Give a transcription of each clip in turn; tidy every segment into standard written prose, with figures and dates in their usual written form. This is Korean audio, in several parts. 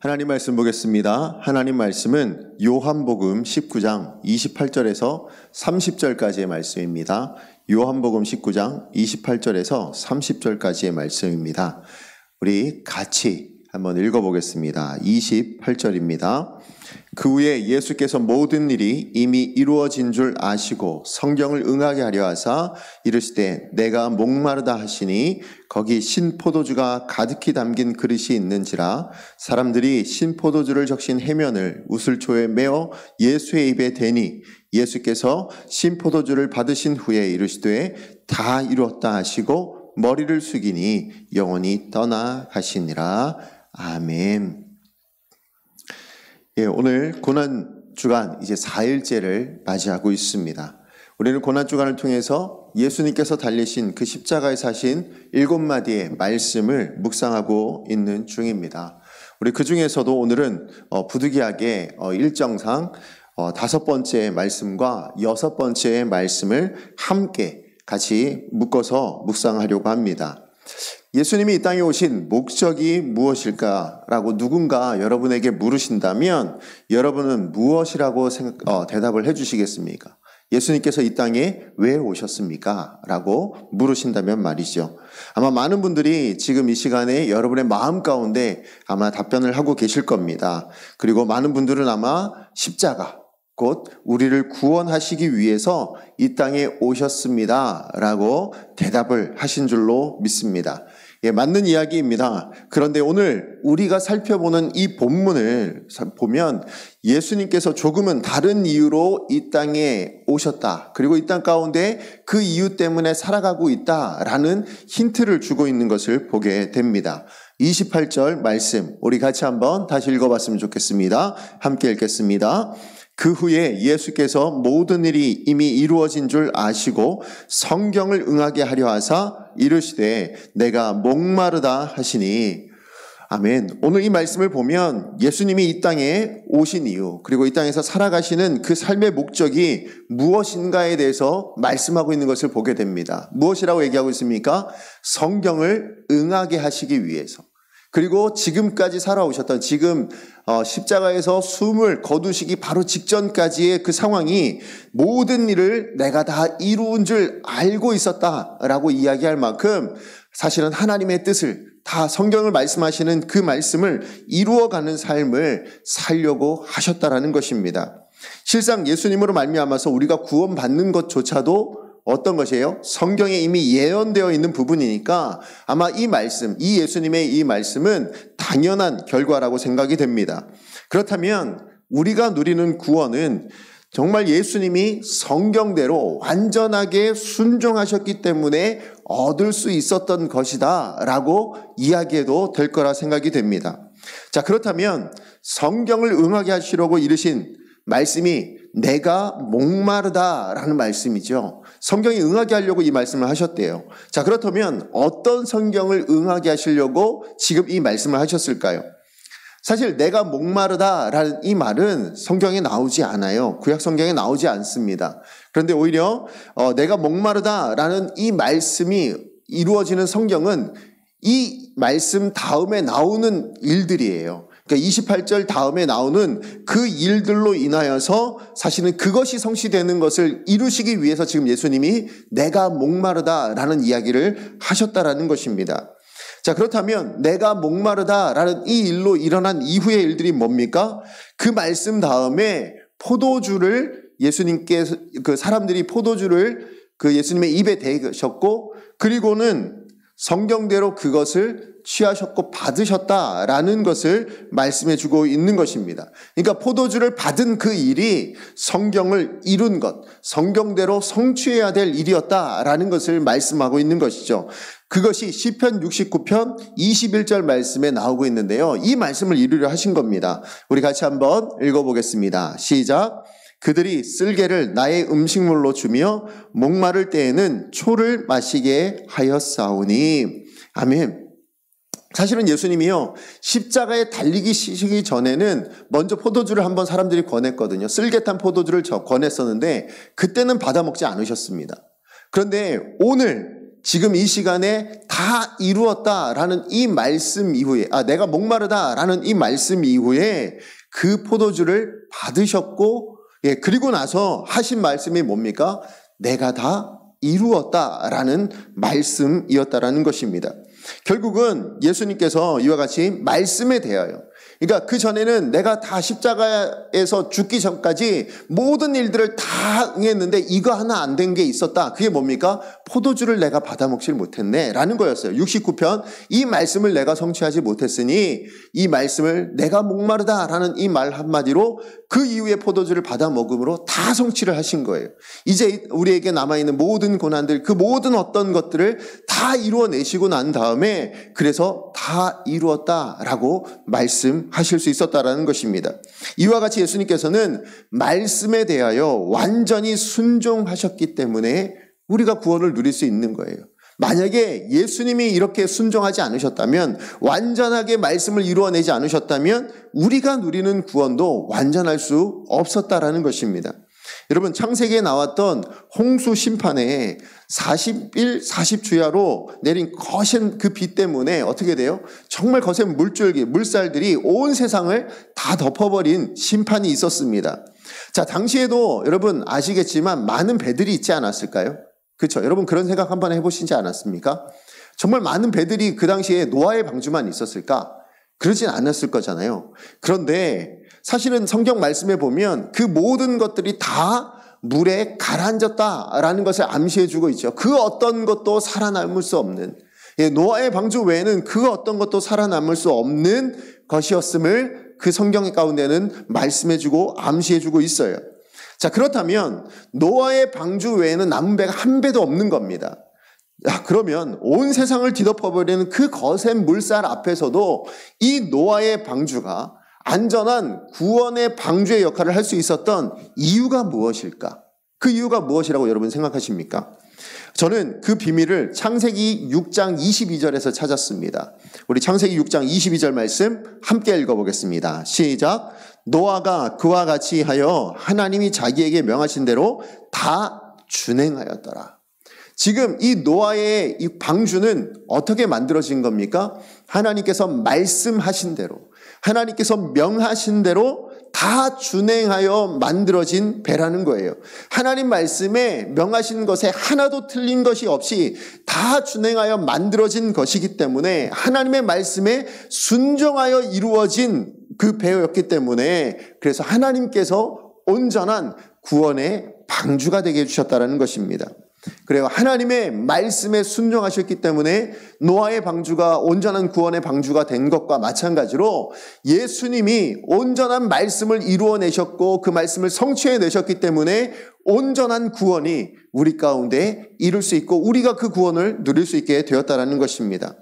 하나님 말씀 보겠습니다. 하나님 말씀은 요한복음 19장 28절에서 30절까지의 말씀입니다. 요한복음 19장 28절에서 30절까지의 말씀입니다. 우리 같이 한번 읽어보겠습니다. 28절입니다. 그 후에 예수께서 모든 일이 이미 이루어진 줄 아시고 성경을 응하게 하려 하사 이르시되 내가 목마르다 하시니 거기 신포도주가 가득히 담긴 그릇이 있는지라 사람들이 신포도주를 적신 해면을 우슬초에 메어 예수의 입에 대니 예수께서 신포도주를 받으신 후에 이르시되 다 이루었다 하시고 머리를 숙이니 영원히 떠나가시니라. 아멘. 오늘 고난주간 이제 4일째를 맞이하고 있습니다. 우리는 고난주간을 통해서 예수님께서 달리신 그 십자가에 사신 7마디의 말씀을 묵상하고 있는 중입니다. 우리 그 중에서도 오늘은 부득이하게 일정상 5번째 말씀과 6번째 말씀을 함께 같이 묶어서 묵상하려고 합니다. 예수님이 이 땅에 오신 목적이 무엇일까라고 누군가 여러분에게 물으신다면 여러분은 무엇이라고 대답을 해주시겠습니까? 예수님께서 이 땅에 왜 오셨습니까? 라고 물으신다면 말이죠. 아마 많은 분들이 지금 이 시간에 여러분의 마음 가운데 아마 답변을 하고 계실 겁니다. 그리고 많은 분들은 아마 십자가, 곧 우리를 구원하시기 위해서 이 땅에 오셨습니다 라고 대답을 하신 줄로 믿습니다. 맞는 이야기입니다. 그런데 오늘 우리가 살펴보는 이 본문을 보면 예수님께서 조금은 다른 이유로 이 땅에 오셨다. 그리고 이 땅 가운데 그 이유 때문에 살아가고 있다라는 힌트를 주고 있는 것을 보게 됩니다. 28절 말씀 우리 같이 한번 다시 읽어봤으면 좋겠습니다. 함께 읽겠습니다. 그 후에 예수께서 모든 일이 이미 이루어진 줄 아시고 성경을 응하게 하려 하사 이르시되 내가 목마르다 하시니. 아멘. 오늘 이 말씀을 보면 예수님이 이 땅에 오신 이유, 그리고 이 땅에서 살아가시는 그 삶의 목적이 무엇인가에 대해서 말씀하고 있는 것을 보게 됩니다. 무엇이라고 얘기하고 있습니까? 성경을 응하게 하시기 위해서. 그리고 지금까지 살아오셨던 지금 십자가에서 숨을 거두시기 바로 직전까지의 그 상황이 모든 일을 내가 다 이루은 줄 알고 있었다라고 이야기할 만큼 사실은 하나님의 뜻을 다 성경을 말씀하시는 그 말씀을 이루어가는 삶을 살려고 하셨다라는 것입니다. 실상 예수님으로 말미암아서 우리가 구원받는 것조차도 어떤 것이에요? 성경에 이미 예언되어 있는 부분이니까 아마 이 말씀, 이 예수님의 이 말씀은 당연한 결과라고 생각이 됩니다. 그렇다면 우리가 누리는 구원은 정말 예수님이 성경대로 완전하게 순종하셨기 때문에 얻을 수 있었던 것이다 라고 이야기해도 될 거라 생각이 됩니다. 자, 그렇다면 성경을 응하게 하시려고 이르신 말씀이 내가 목마르다라는 말씀이죠. 성경이 응하게 하려고 이 말씀을 하셨대요. 자, 그렇다면 어떤 성경을 응하게 하시려고 지금 이 말씀을 하셨을까요? 사실 내가 목마르다라는 이 말은 성경에 나오지 않아요. 구약 성경에 나오지 않습니다. 그런데 오히려 내가 목마르다라는 이 말씀이 이루어지는 성경은 이 말씀 다음에 나오는 일들이에요. 그러니까 28절 다음에 나오는 그 일들로 인하여서 사실은 그것이 성취되는 것을 이루시기 위해서 지금 예수님이 내가 목마르다라는 이야기를 하셨다라는 것입니다. 자, 그렇다면 내가 목마르다라는 이 일로 일어난 이후의 일들이 뭡니까? 그 말씀 다음에 포도주를 예수님께서 그 사람들이 포도주를 그 예수님의 입에 대셨고 그리고는 성경대로 그것을 취하셨고 받으셨다라는 것을 말씀해 주고 있는 것입니다. 그러니까 포도주를 받은 그 일이 성경을 이룬 것, 성경대로 성취해야 될 일이었다라는 것을 말씀하고 있는 것이죠. 그것이 시편 69편 21절 말씀에 나오고 있는데요. 이 말씀을 이루려 하신 겁니다. 우리 같이 한번 읽어보겠습니다. 시작. 그들이 쓸개를 나의 음식물로 주며 목마를 때에는 초를 마시게 하였사오니. 아멘. 사실은 예수님이요, 십자가에 달리기 시기 전에는 먼저 포도주를 한번 사람들이 권했거든요. 쓸개탄 포도주를 권했었는데 그때는 받아먹지 않으셨습니다. 그런데 오늘 지금 이 시간에 다 이루었다라는 이 말씀 이후에, 내가 목마르다라는 이 말씀 이후에 그 포도주를 받으셨고, 그리고 나서 하신 말씀이 뭡니까? 내가 다 이루었다라는 말씀이었다라는 것입니다. 결국은 예수님께서 이와 같이 말씀에 대하여, 그러니까 그 전에는 내가 다 십자가에서 죽기 전까지 모든 일들을 다 응했는데 이거 하나 안 된 게 있었다. 그게 뭡니까? 포도주를 내가 받아먹질 못했네 라는 거였어요. 69편, 이 말씀을 내가 성취하지 못했으니 이 말씀을 내가 목마르다라는 이 말 한마디로 그 이후에 포도주를 받아먹음으로 다 성취를 하신 거예요. 이제 우리에게 남아있는 모든 고난들, 그 모든 어떤 것들을 다 이루어내시고 난 다음에 그래서 다 이루었다라고 말씀하실 수 있었다라는 것입니다. 이와 같이 예수님께서는 말씀에 대하여 완전히 순종하셨기 때문에 우리가 구원을 누릴 수 있는 거예요. 만약에 예수님이 이렇게 순종하지 않으셨다면, 완전하게 말씀을 이루어내지 않으셨다면 우리가 누리는 구원도 완전할 수 없었다라는 것입니다. 여러분, 창세기에 나왔던 홍수 심판에 40일 40주야로 내린 거센 그 비 때문에 어떻게 돼요? 정말 거센 물줄기, 물살들이 온 세상을 다 덮어버린 심판이 있었습니다. 자, 당시에도 여러분 아시겠지만 많은 배들이 있지 않았을까요? 그렇죠? 여러분 그런 생각 한번 해보시지 않았습니까? 정말 많은 배들이 그 당시에 노아의 방주만 있었을까? 그러진 않았을 거잖아요. 그런데 사실은 성경 말씀에 보면 그 모든 것들이 다 물에 가라앉았다라는 것을 암시해주고 있죠. 그 어떤 것도 살아남을 수 없는, 노아의 방주 외에는 그 어떤 것도 살아남을 수 없는 것이었음을 그 성경 가운데는 말씀해주고 암시해주고 있어요. 자, 그렇다면 노아의 방주 외에는 남은 배가 한 배도 없는 겁니다. 그러면 온 세상을 뒤덮어버리는 그 거센 물살 앞에서도 이 노아의 방주가 안전한 구원의 방주의 역할을 할 수 있었던 이유가 무엇일까? 그 이유가 무엇이라고 여러분 생각하십니까? 저는 그 비밀을 창세기 6장 22절에서 찾았습니다. 우리 창세기 6장 22절 말씀 함께 읽어보겠습니다. 시작. 노아가 그와 같이 하여 하나님이 자기에게 명하신 대로 다 준행하였더라. 지금 이 노아의 이 방주는 어떻게 만들어진 겁니까? 하나님께서 말씀하신 대로, 하나님께서 명하신 대로 다 준행하여 만들어진 배라는 거예요. 하나님 말씀에 명하신 것에 하나도 틀린 것이 없이 다 준행하여 만들어진 것이기 때문에, 하나님의 말씀에 순종하여 이루어진 그 배였기 때문에, 그래서 하나님께서 온전한 구원의 방주가 되게 해주셨다는 것입니다. 그래요. 하나님의 말씀에 순종하셨기 때문에 노아의 방주가 온전한 구원의 방주가 된 것과 마찬가지로 예수님이 온전한 말씀을 이루어내셨고 그 말씀을 성취해내셨기 때문에 온전한 구원이 우리 가운데 이룰 수 있고 우리가 그 구원을 누릴 수 있게 되었다는 것입니다.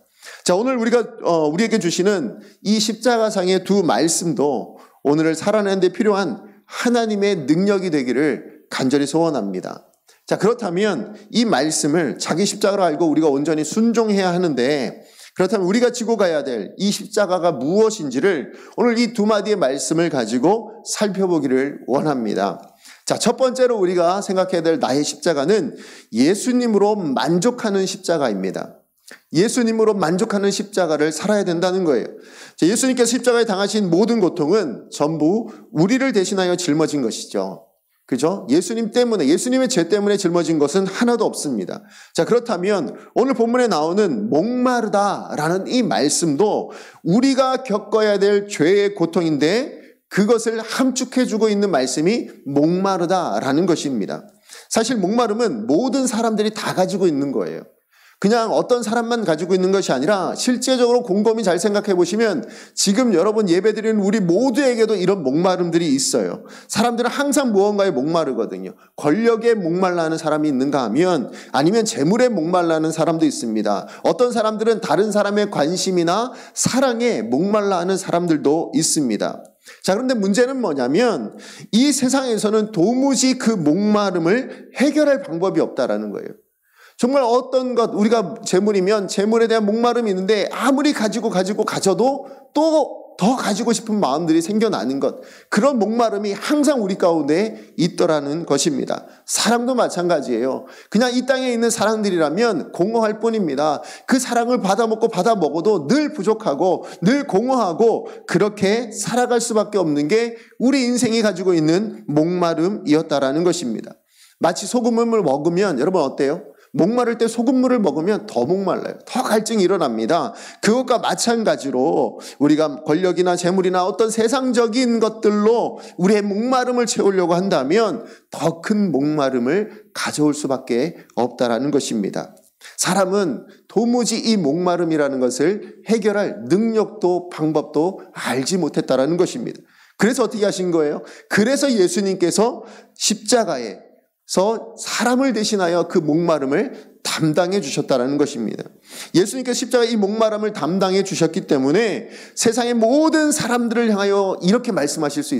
자, 오늘 우리에게 주시는 이 십자가상의 두 말씀도 오늘을 살아내는 데 필요한 하나님의 능력이 되기를 간절히 소원합니다. 자, 그렇다면 이 말씀을 자기 십자가로 알고 우리가 온전히 순종해야 하는데, 그렇다면 우리가 지고 가야 될 이 십자가가 무엇인지를 오늘 이 두 마디의 말씀을 가지고 살펴보기를 원합니다. 자, 첫 번째로 우리가 생각해야 될 나의 십자가는 예수님으로 만족하는 십자가입니다. 예수님으로 만족하는 십자가를 살아야 된다는 거예요. 자, 예수님께서 십자가에 당하신 모든 고통은 전부 우리를 대신하여 짊어진 것이죠. 그죠? 예수님 때문에, 예수님의 죄 때문에 짊어진 것은 하나도 없습니다. 자, 그렇다면 오늘 본문에 나오는 목마르다라는 이 말씀도 우리가 겪어야 될 죄의 고통인데 그것을 함축해주고 있는 말씀이 목마르다라는 것입니다. 사실 목마름은 모든 사람들이 다 가지고 있는 거예요. 그냥 어떤 사람만 가지고 있는 것이 아니라 실제적으로 곰곰이 잘 생각해 보시면 지금 여러분 예배드리는 우리 모두에게도 이런 목마름들이 있어요. 사람들은 항상 무언가에 목마르거든요. 권력에 목말라 하는 사람이 있는가 하면, 아니면 재물에 목말라 하는 사람도 있습니다. 어떤 사람들은 다른 사람의 관심이나 사랑에 목말라 하는 사람들도 있습니다. 자, 그런데 문제는 뭐냐면 이 세상에서는 도무지 그 목마름을 해결할 방법이 없다라는 거예요. 정말 어떤 것, 우리가 재물이면 재물에 대한 목마름이 있는데 아무리 가져도 또 더 가지고 싶은 마음들이 생겨나는 것, 그런 목마름이 항상 우리 가운데 있더라는 것입니다. 사랑도 마찬가지예요. 그냥 이 땅에 있는 사람들이라면 공허할 뿐입니다. 그 사랑을 받아먹고 받아먹어도 늘 부족하고 늘 공허하고 그렇게 살아갈 수밖에 없는 게 우리 인생이 가지고 있는 목마름이었다라는 것입니다. 마치 소금물을 먹으면 여러분 어때요? 목마를 때 소금물을 먹으면 더 목말라요. 더 갈증이 일어납니다. 그것과 마찬가지로 우리가 권력이나 재물이나 어떤 세상적인 것들로 우리의 목마름을 채우려고 한다면 더 큰 목마름을 가져올 수밖에 없다라는 것입니다. 사람은 도무지 이 목마름이라는 것을 해결할 능력도 방법도 알지 못했다라는 것입니다. 그래서 어떻게 하신 거예요? 그래서 예수님께서 십자가에 사람을 대신하여 그 목마름을 담당해 주셨다는 것입니다. 예수님께서 십자가의 이 목마름을 담당해 주셨기 때문에 세상의 모든 사람들을 향하여 이렇게 말씀하실 수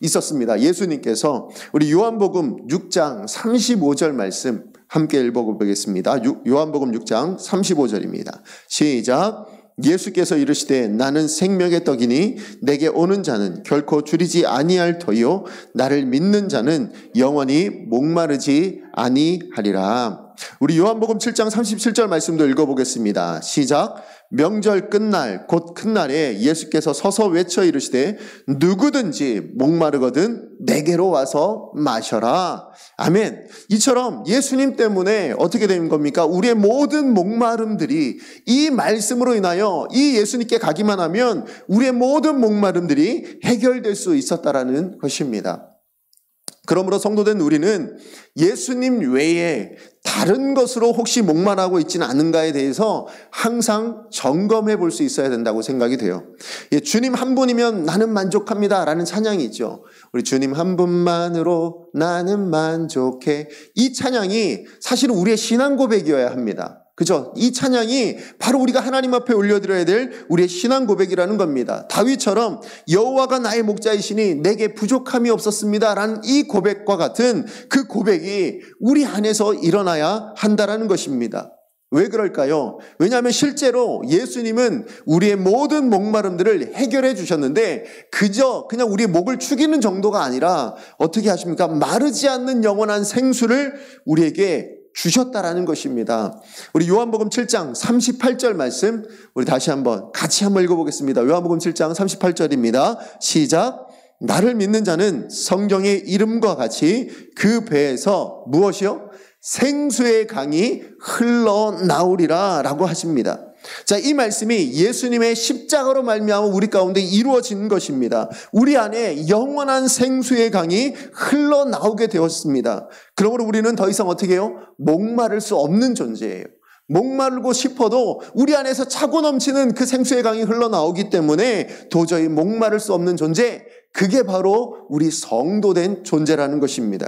있었습니다. 예수님께서 우리 요한복음 6장 35절 말씀 함께 읽어보겠습니다. 요한복음 6장 35절입니다. 시작. 예수께서 이르시되 나는 생명의 떡이니 내게 오는 자는 결코 줄이지 아니할 터요 나를 믿는 자는 영원히 목마르지 아니하리라. 우리 요한복음 7장 37절 말씀도 읽어보겠습니다. 시작. 명절 끝날 곧 큰 날에 예수께서 서서 외쳐 이르시되 누구든지 목마르거든 내게로 와서 마셔라. 아멘. 이처럼 예수님 때문에 어떻게 되는 겁니까? 우리의 모든 목마름들이 이 말씀으로 인하여 이 예수님께 가기만 하면 우리의 모든 목마름들이 해결될 수 있었다라는 것입니다. 그러므로 성도된 우리는 예수님 외에 다른 것으로 혹시 목마르고 있지는 않은가에 대해서 항상 점검해 볼 수 있어야 된다고 생각이 돼요. 주님 한 분이면 나는 만족합니다 라는 찬양이 있죠. 우리 주님 한 분만으로 나는 만족해. 이 찬양이 사실은 우리의 신앙 고백이어야 합니다. 그죠? 이 찬양이 바로 우리가 하나님 앞에 올려드려야 될 우리의 신앙 고백이라는 겁니다. 다윗처럼 여호와가 나의 목자이시니 내게 부족함이 없었습니다 라는 이 고백과 같은 그 고백이 우리 안에서 일어나야 한다라는 것입니다. 왜 그럴까요? 왜냐하면 실제로 예수님은 우리의 모든 목마름들을 해결해 주셨는데 그저 그냥 우리의 목을 축이는 정도가 아니라 어떻게 하십니까? 마르지 않는 영원한 생수를 우리에게 주셨다라는 것입니다. 우리 요한복음 7장 38절 말씀 우리 다시 같이 한번 읽어보겠습니다. 요한복음 7장 38절입니다. 시작. 나를 믿는 자는 성경의 이름과 같이 그 배에서 무엇이요? 생수의 강이 흘러나오리라 라고 하십니다. 자, 이 말씀이 예수님의 십자가로 말미암아 우리 가운데 이루어진 것입니다. 우리 안에 영원한 생수의 강이 흘러나오게 되었습니다. 그러므로 우리는 더 이상 어떻게 해요? 목마를 수 없는 존재예요. 목마르고 싶어도 우리 안에서 차고 넘치는 그 생수의 강이 흘러나오기 때문에 도저히 목마를 수 없는 존재, 그게 바로 우리 성도된 존재라는 것입니다.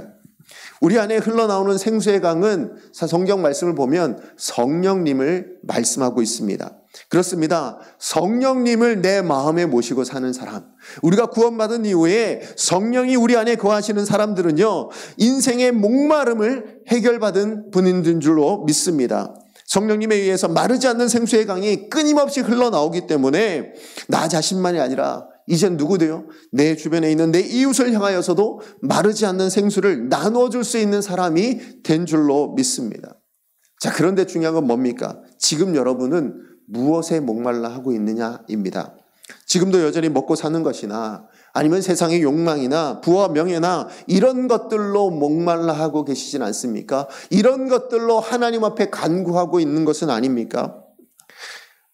우리 안에 흘러나오는 생수의 강은 성경 말씀을 보면 성령님을 말씀하고 있습니다. 그렇습니다. 성령님을 내 마음에 모시고 사는 사람, 우리가 구원받은 이후에 성령이 우리 안에 거하시는 사람들은요, 인생의 목마름을 해결받은 분인 줄로 믿습니다. 성령님에 의해서 마르지 않는 생수의 강이 끊임없이 흘러나오기 때문에 나 자신만이 아니라 이젠 누구도요? 내 주변에 있는 내 이웃을 향하여서도 마르지 않는 생수를 나눠줄 수 있는 사람이 된 줄로 믿습니다. 자, 그런데 중요한 건 뭡니까? 지금 여러분은 무엇에 목말라 하고 있느냐입니다. 지금도 여전히 먹고 사는 것이나 아니면 세상의 욕망이나 부와 명예나 이런 것들로 목말라 하고 계시진 않습니까? 이런 것들로 하나님 앞에 간구하고 있는 것은 아닙니까?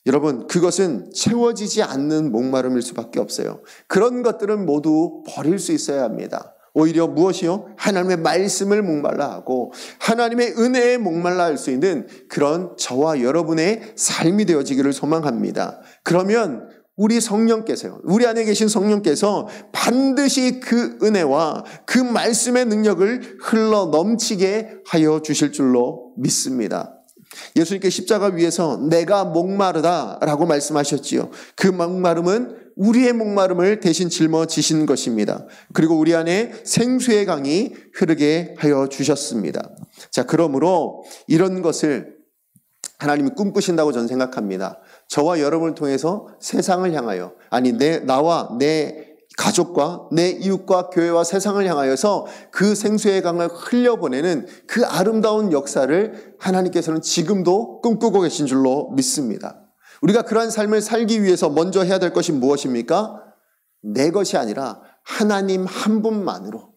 여러분, 그것은 채워지지 않는 목마름일 수밖에 없어요. 그런 것들은 모두 버릴 수 있어야 합니다. 오히려 무엇이요? 하나님의 말씀을 목말라 하고 하나님의 은혜에 목말라 할 수 있는 그런 저와 여러분의 삶이 되어지기를 소망합니다. 그러면 우리 성령께서요, 우리 안에 계신 성령께서 반드시 그 은혜와 그 말씀의 능력을 흘러 넘치게 하여 주실 줄로 믿습니다. 예수님께 십자가 위에서 내가 목마르다라고 말씀하셨지요. 그 목마름은 우리의 목마름을 대신 짊어지신 것입니다. 그리고 우리 안에 생수의 강이 흐르게 하여 주셨습니다. 자, 그러므로 이런 것을 하나님이 꿈꾸신다고 저는 생각합니다. 저와 여러분을 통해서 세상을 향하여, 나와 내 가족과 내 이웃과 교회와 세상을 향하여서 그 생수의 강을 흘려보내는 그 아름다운 역사를 하나님께서는 지금도 꿈꾸고 계신 줄로 믿습니다. 우리가 그러한 삶을 살기 위해서 먼저 해야 될 것이 무엇입니까? 내 것이 아니라 하나님 한 분만으로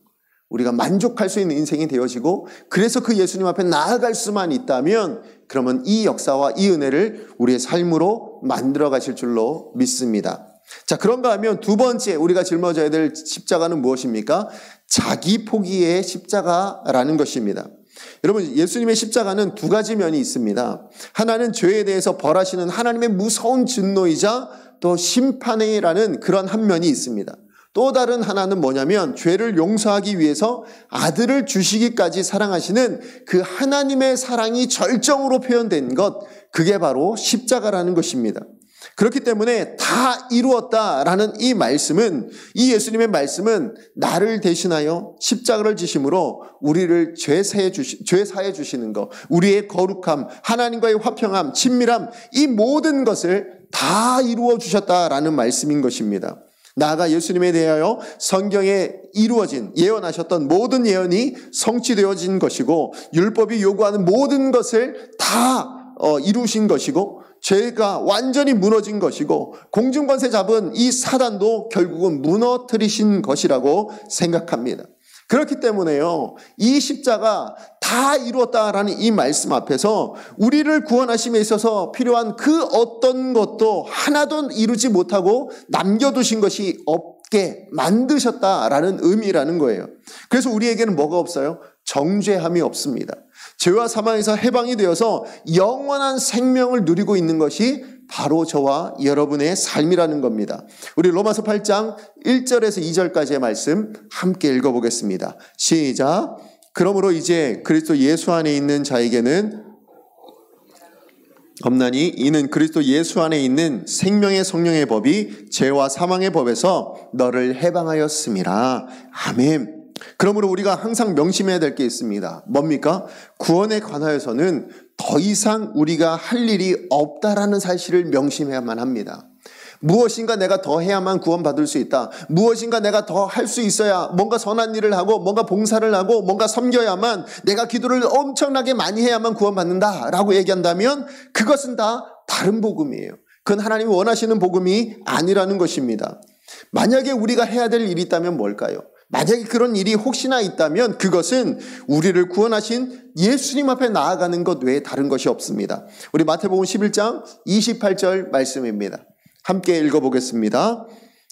우리가 만족할 수 있는 인생이 되어지고, 그래서 그 예수님 앞에 나아갈 수만 있다면 그러면 이 역사와 이 은혜를 우리의 삶으로 만들어 가실 줄로 믿습니다. 자, 그런가 하면 두 번째 우리가 짊어져야 될 십자가는 무엇입니까? 자기 포기의 십자가라는 것입니다. 여러분, 예수님의 십자가는 두 가지 면이 있습니다. 하나는 죄에 대해서 벌하시는 하나님의 무서운 진노이자 또 심판이라는 그런 한 면이 있습니다. 또 다른 하나는 뭐냐면 죄를 용서하기 위해서 아들을 주시기까지 사랑하시는 그 하나님의 사랑이 절정으로 표현된 것, 그게 바로 십자가라는 것입니다. 그렇기 때문에 다 이루었다라는 이 말씀은, 이 예수님의 말씀은 나를 대신하여 십자가를 지심으로 우리를 죄 사해 주시는 것, 우리의 거룩함, 하나님과의 화평함, 친밀함, 이 모든 것을 다 이루어 주셨다라는 말씀인 것입니다. 나아가 예수님에 대하여 성경에 이루어진, 예언하셨던 모든 예언이 성취되어진 것이고, 율법이 요구하는 모든 것을 다 이루신 것이고, 죄가 완전히 무너진 것이고, 공중권세 잡은 이 사단도 결국은 무너뜨리신 것이라고 생각합니다. 그렇기 때문에요, 이 십자가 다 이루었다라는 이 말씀 앞에서 우리를 구원하심에 있어서 필요한 그 어떤 것도 하나도 이루지 못하고 남겨두신 것이 없게 만드셨다라는 의미라는 거예요. 그래서 우리에게는 뭐가 없어요? 정죄함이 없습니다. 죄와 사망에서 해방이 되어서 영원한 생명을 누리고 있는 것이 바로 저와 여러분의 삶이라는 겁니다. 우리 로마서 8장 1절에서 2절까지의 말씀 함께 읽어보겠습니다. 시작. 그러므로 이제 그리스도 예수 안에 있는 자에게는 없나니 이는 그리스도 예수 안에 있는 생명의 성령의 법이 죄와 사망의 법에서 너를 해방하였음이라. 아멘. 그러므로 우리가 항상 명심해야 될 게 있습니다. 뭡니까? 구원에 관하여서는 더 이상 우리가 할 일이 없다라는 사실을 명심해야만 합니다. 무엇인가 내가 더 해야만 구원받을 수 있다. 무엇인가 내가 더 할 수 있어야, 뭔가 선한 일을 하고 뭔가 봉사를 하고 뭔가 섬겨야만, 내가 기도를 엄청나게 많이 해야만 구원받는다라고 얘기한다면 그것은 다 다른 복음이에요. 그건 하나님이 원하시는 복음이 아니라는 것입니다. 만약에 우리가 해야 될 일이 있다면 뭘까요? 만약에 그런 일이 혹시나 있다면 그것은 우리를 구원하신 예수님 앞에 나아가는 것 외에 다른 것이 없습니다. 우리 마태복음 11장 28절 말씀입니다. 함께 읽어보겠습니다.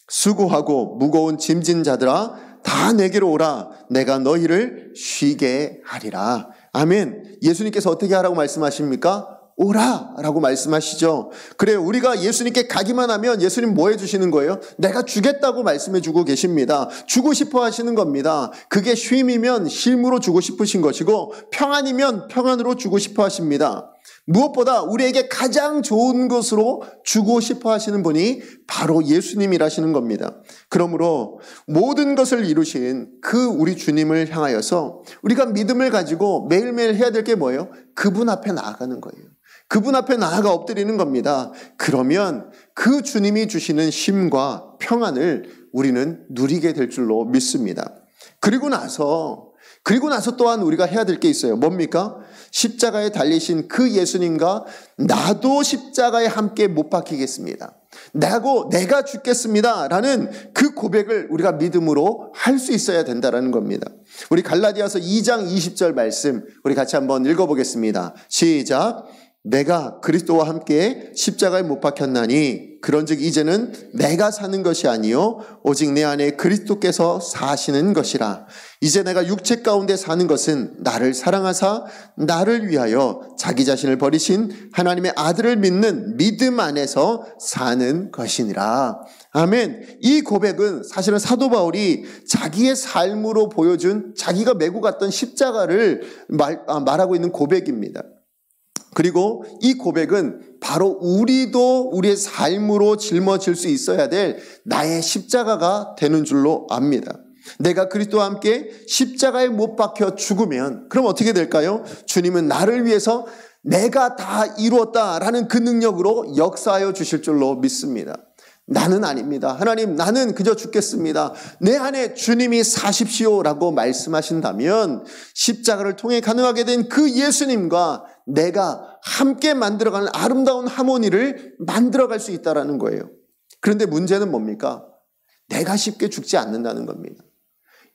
수고하고 무거운 짐진 자들아 다 내게로 오라. 내가 너희를 쉬게 하리라. 아멘. 예수님께서 어떻게 하라고 말씀하십니까? 오라 라고 말씀하시죠. 그래요. 우리가 예수님께 가기만 하면 예수님 뭐 해주시는 거예요? 내가 주겠다고 말씀해 주고 계십니다. 주고 싶어 하시는 겁니다. 그게 쉼이면 쉼으로 주고 싶으신 것이고, 평안이면 평안으로 주고 싶어 하십니다. 무엇보다 우리에게 가장 좋은 것으로 주고 싶어 하시는 분이 바로 예수님이라시는 겁니다. 그러므로 모든 것을 이루신 그 우리 주님을 향하여서 우리가 믿음을 가지고 매일매일 해야 될 게 뭐예요? 그분 앞에 나아가는 거예요. 그분 앞에 나아가 엎드리는 겁니다. 그러면 그 주님이 주시는 쉼과 평안을 우리는 누리게 될 줄로 믿습니다. 그리고 나서 또한 우리가 해야 될 게 있어요. 뭡니까? 십자가에 달리신 그 예수님과 나도 십자가에 함께 못 박히겠습니다. 내가 죽겠습니다 라는 그 고백을 우리가 믿음으로 할 수 있어야 된다는 겁니다. 우리 갈라디아서 2장 20절 말씀 우리 같이 한번 읽어보겠습니다. 시작. 내가 그리스도와 함께 십자가에 못 박혔나니 그런즉 이제는 내가 사는 것이 아니요 오직 내 안에 그리스도께서 사시는 것이라. 이제 내가 육체 가운데 사는 것은 나를 사랑하사 나를 위하여 자기 자신을 버리신 하나님의 아들을 믿는 믿음 안에서 사는 것이니라. 아멘. 이 고백은 사실은 사도 바울이 자기의 삶으로 보여준, 자기가 메고 갔던 십자가를 말하고 있는 고백입니다. 그리고 이 고백은 바로 우리도 우리의 삶으로 짊어질 수 있어야 될 나의 십자가가 되는 줄로 압니다. 내가 그리스도와 함께 십자가에 못 박혀 죽으면 그럼 어떻게 될까요? 주님은 나를 위해서 내가 다 이루었다라는 그 능력으로 역사하여 주실 줄로 믿습니다. 나는 아닙니다. 하나님, 나는 그저 죽겠습니다. 내 안에 주님이 사십시오라고 말씀하신다면 십자가를 통해 가능하게 된 그 예수님과 내가 함께 만들어가는 아름다운 하모니를 만들어갈 수 있다는 거예요. 그런데 문제는 뭡니까? 내가 쉽게 죽지 않는다는 겁니다.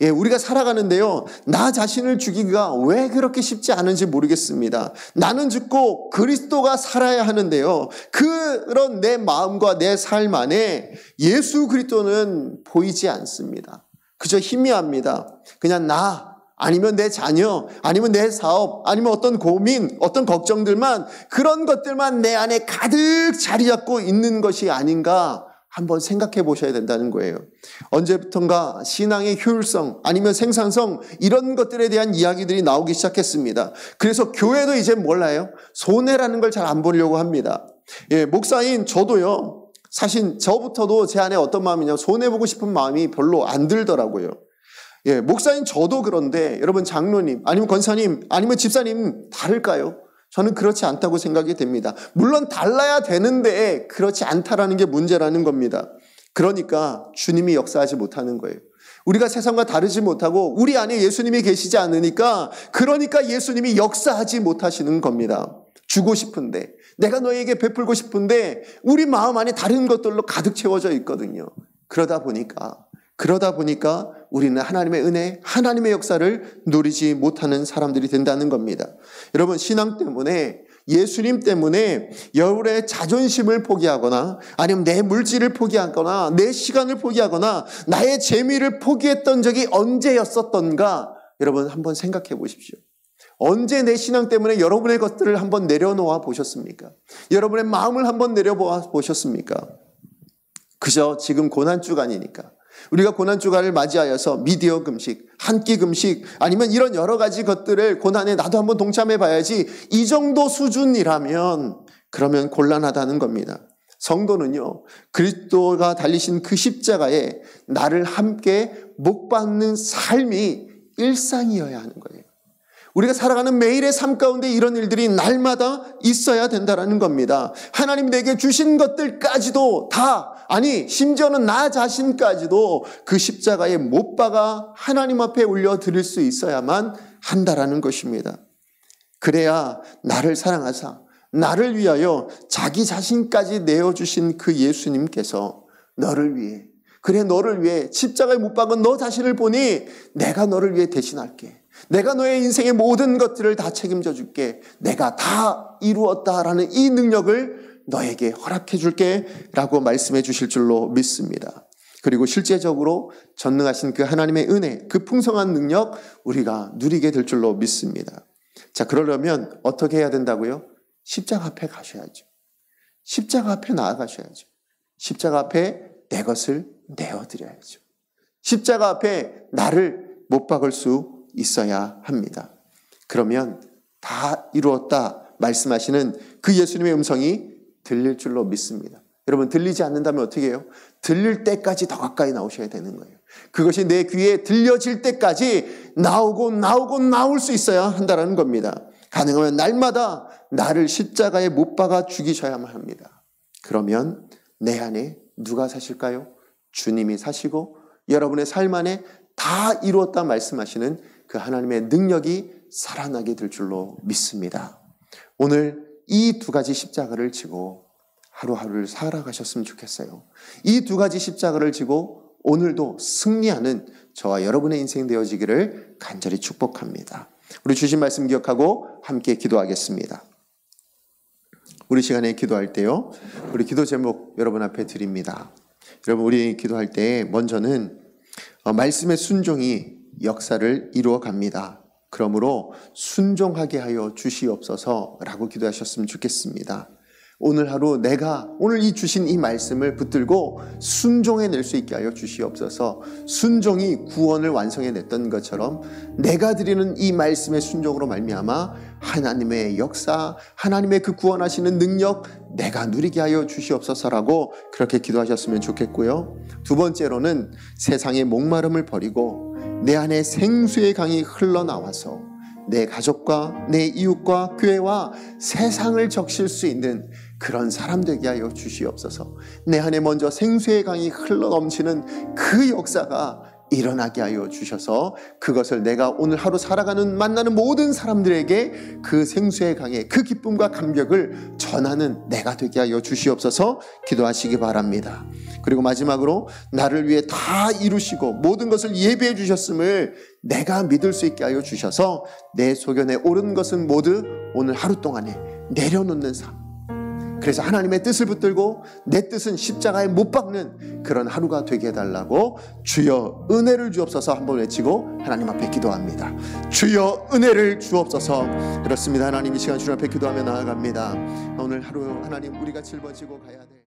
예, 우리가 살아가는데요, 나 자신을 죽이기가 왜 그렇게 쉽지 않은지 모르겠습니다. 나는 죽고 그리스도가 살아야 하는데요, 그런 내 마음과 내 삶 안에 예수 그리스도는 보이지 않습니다. 그저 희미합니다. 그냥 나, 아니면 내 자녀, 아니면 내 사업, 아니면 어떤 고민, 어떤 걱정들만, 그런 것들만 내 안에 가득 자리 잡고 있는 것이 아닌가 한번 생각해 보셔야 된다는 거예요. 언제부턴가 신앙의 효율성 아니면 생산성 이런 것들에 대한 이야기들이 나오기 시작했습니다. 그래서 교회도 이제 몰라요. 손해라는 걸 잘 안 보려고 합니다. 예, 목사인 저도요. 사실 저부터도 제 안에 어떤 마음이냐, 손해보고 싶은 마음이 별로 안 들더라고요. 예, 목사인 저도 그런데 여러분 장로님 아니면 권사님 아니면 집사님 다를까요? 저는 그렇지 않다고 생각이 됩니다. 물론 달라야 되는데 그렇지 않다라는 게 문제라는 겁니다. 그러니까 주님이 역사하지 못하는 거예요. 우리가 세상과 다르지 못하고 우리 안에 예수님이 계시지 않으니까, 그러니까 예수님이 역사하지 못하시는 겁니다. 주고 싶은데, 내가 너에게 베풀고 싶은데 우리 마음 안에 다른 것들로 가득 채워져 있거든요. 그러다 보니까 우리는 하나님의 은혜, 하나님의 역사를 누리지 못하는 사람들이 된다는 겁니다. 여러분, 신앙 때문에, 예수님 때문에 여러분의 자존심을 포기하거나 아니면 내 물질을 포기하거나 내 시간을 포기하거나 나의 재미를 포기했던 적이 언제였었던가 여러분 한번 생각해 보십시오. 언제 내 신앙 때문에 여러분의 것들을 한번 내려놓아 보셨습니까? 여러분의 마음을 한번 내려보아 보셨습니까? 그저 지금 고난주간이니까, 우리가 고난주간을 맞이하여서 미디어 금식, 한 끼 금식 아니면 이런 여러 가지 것들을 고난에 나도 한번 동참해 봐야지, 이 정도 수준이라면 그러면 곤란하다는 겁니다. 성도는요, 그리스도가 달리신 그 십자가에 나를 함께 못 박는 삶이 일상이어야 하는 거예요. 우리가 살아가는 매일의 삶 가운데 이런 일들이 날마다 있어야 된다는 겁니다. 하나님 내게 주신 것들까지도 다, 아니 심지어는 나 자신까지도 그 십자가에 못 박아 하나님 앞에 올려드릴 수 있어야만 한다라는 것입니다. 그래야 나를 사랑하사 나를 위하여 자기 자신까지 내어주신 그 예수님께서 너를 위해, 그래 너를 위해 십자가에 못 박은 너 자신을 보니 내가 너를 위해 대신할게, 내가 너의 인생의 모든 것들을 다 책임져 줄게, 내가 다 이루었다라는 이 능력을 너에게 허락해 줄게 라고 말씀해 주실 줄로 믿습니다. 그리고 실제적으로 전능하신 그 하나님의 은혜, 그 풍성한 능력 우리가 누리게 될 줄로 믿습니다. 자, 그러려면 어떻게 해야 된다고요? 십자가 앞에 가셔야죠. 십자가 앞에 나아가셔야죠. 십자가 앞에 내 것을 내어드려야죠. 십자가 앞에 나를 못 박을 수 있어야 합니다. 그러면 다 이루었다 말씀하시는 그 예수님의 음성이 들릴 줄로 믿습니다. 여러분, 들리지 않는다면 어떻게 해요? 들릴 때까지 더 가까이 나오셔야 되는 거예요. 그것이 내 귀에 들려질 때까지 나올 수 있어야 한다는 겁니다. 가능하면 날마다 나를 십자가에 못 박아 죽이셔야만 합니다. 그러면 내 안에 누가 사실까요? 주님이 사시고 여러분의 삶 안에 다 이루었다 말씀하시는 그 하나님의 능력이 살아나게 될 줄로 믿습니다. 오늘 이 두 가지 십자가를 지고 하루하루를 살아가셨으면 좋겠어요. 이 두 가지 십자가를 지고 오늘도 승리하는 저와 여러분의 인생 되어지기를 간절히 축복합니다. 우리 주신 말씀 기억하고 함께 기도하겠습니다. 우리 시간에 기도할 때요, 우리 기도 제목 여러분 앞에 드립니다. 여러분, 우리 기도할 때 먼저는 말씀의 순종이 역사를 이루어 갑니다. 그러므로 순종하게 하여 주시옵소서라고 기도하셨으면 좋겠습니다. 오늘 하루 내가 오늘 이 주신 이 말씀을 붙들고 순종해낼 수 있게 하여 주시옵소서. 순종이 구원을 완성해냈던 것처럼 내가 드리는 이 말씀의 순종으로 말미암아 하나님의 역사, 하나님의 그 구원하시는 능력 내가 누리게 하여 주시옵소서라고 그렇게 기도하셨으면 좋겠고요. 두 번째로는 세상의 목마름을 버리고 내 안에 생수의 강이 흘러나와서 내 가족과 내 이웃과 교회와 세상을 적실 수 있는 그런 사람 되게 하여 주시옵소서. 내 안에 먼저 생수의 강이 흘러넘치는 그 역사가 일어나게 하여 주셔서 그것을 내가 오늘 하루 살아가는 만나는 모든 사람들에게 그 생수의 강의 그 기쁨과 감격을 전하는 내가 되게 하여 주시옵소서 기도하시기 바랍니다. 그리고 마지막으로 나를 위해 다 이루시고 모든 것을 예비해 주셨음을 내가 믿을 수 있게 하여 주셔서 내 소견에 옳은 것은 모두 오늘 하루 동안에 내려놓는 삶, 그래서 하나님의 뜻을 붙들고 내 뜻은 십자가에 못 박는 그런 하루가 되게 해달라고 주여 은혜를 주옵소서 한번 외치고 하나님 앞에 기도합니다. 주여 은혜를 주옵소서. 그렇습니다. 하나님 이 시간 주님 앞에 기도하며 나아갑니다. 오늘 하루 하나님 우리가 짊어지고 가야 돼.